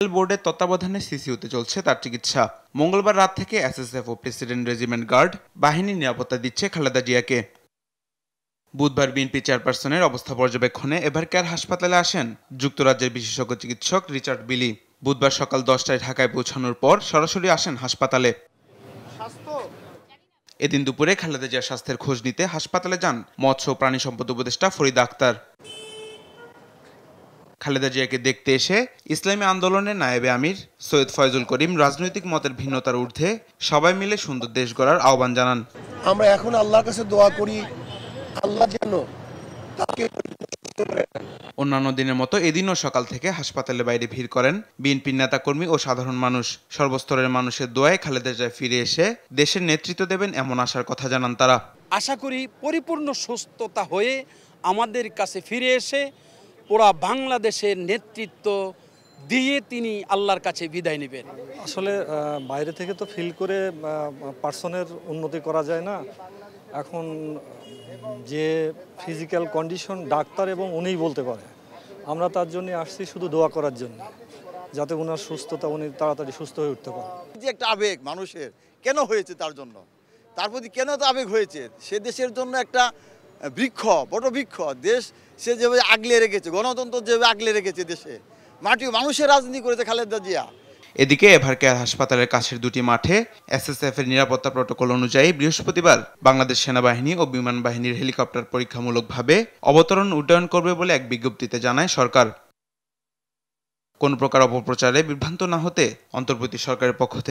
বোর্ডের তত্ত্বাবধানে সিসিউতে চলছে তার চিকিৎসা। মঙ্গলবার রাত থেকে এসএসএফ ও প্রেসিডেন্ট রেজিমেন্ট গার্ড বাহিনী নিরাপত্তা দিচ্ছে খালেদা জিয়াকে। বুধবার বিএনপি চেয়ারপারসনের অবস্থা পর্যবেক্ষণে এভারকেয়ার হাসপাতালে আসেন যুক্তরাজ্যের বিশেষজ্ঞ চিকিৎসক রিচার্ড বিলি। বুধবার সকাল 10টায় ঢাকায় পৌঁছানোর পর সরাসরি আসেন হাসপাতালে। এদিন দুপুরে খালেদা জিয়ার স্বাস্থ্যের খোঁজ নিতে হাসপাতালে যান মৎস্য ও প্রাণী সম্পদ উপদেষ্টা ফরিদা আক্তার। খালেদা জিয়াকে দেখতে এসে ইসলামী আন্দোলনের নায়েবে আমির সৈয়দ ফয়জুল করিম রাজনৈতিক মতের ভিন্নতার ঊর্ধ্বে সবাই মিলে সুন্দর দেশ গড়ার আহ্বান জানান। আমরা এখন আল্লাহর কাছে দোয়া করি, আল্লাহ যেন তাকে। অন্যান্য দিনের মতো এদিনও সকাল থেকে হাসপাতালের বাইরে ভিড় করেন বিএনপির নেতাকর্মী ও সাধারণ মানুষ। সর্বস্তরের মানুষের দোয়ায় খালেদা জিয়া ফিরে এসে দেশের নেতৃত্ব দেবেন এমন আশার কথা জানান তারা। আশা করি পরিপূর্ণ সুস্থতা হয়ে আমাদের কাছে ফিরে এসে পুরা বাংলাদেশের নেতৃত্ব দিয়ে তিনি আল্লাহর কাছে বিদায় নেবেন। আসলে বাইরে থেকে তো ফিল করে পার্সনের উন্নতি করা যায় না। এখন যে ফিজিক্যাল কন্ডিশন ডাক্তার এবং উনিই বলতে পারে। আমরা তার জন্য আসছি শুধু দোয়া করার জন্য, যাতে ওনার সুস্থতা, উনি তাড়াতাড়ি সুস্থ হয়ে উঠতে পারেন। যে একটা আবেগ মানুষের কেন হয়েছে, তার জন্য, তার প্রতি কেন তো আবেগ হয়েছে, সে দেশের জন্য একটা বৃক্ষ, বড় বৃক্ষ। দেশ সে যেভাবে আগলে রেখেছে, গণতন্ত্র যেভাবে আগলে রেখেছে, দেশে মাটি মানুষের রাজনীতি করেছে খালেদা জিয়া। এদিকে এভারকেয়ার হাসপাতালের কাছের দুটি মাঠে এসএসএফ এর নিরাপত্তা প্রটোকল অনুযায়ী বৃহস্পতিবার বাংলাদেশ সেনাবাহিনী ও বিমান বাহিনীর হেলিকপ্টার পরীক্ষামূলকভাবে অবতরণ উড্ডয়ন করবে বলে এক বিজ্ঞপ্তিতে জানায় সরকার। কোন প্রকার অপপ্রচারে বিভ্রান্ত না হতে অন্তর্বর্তী সরকারের পক্ষ থেকে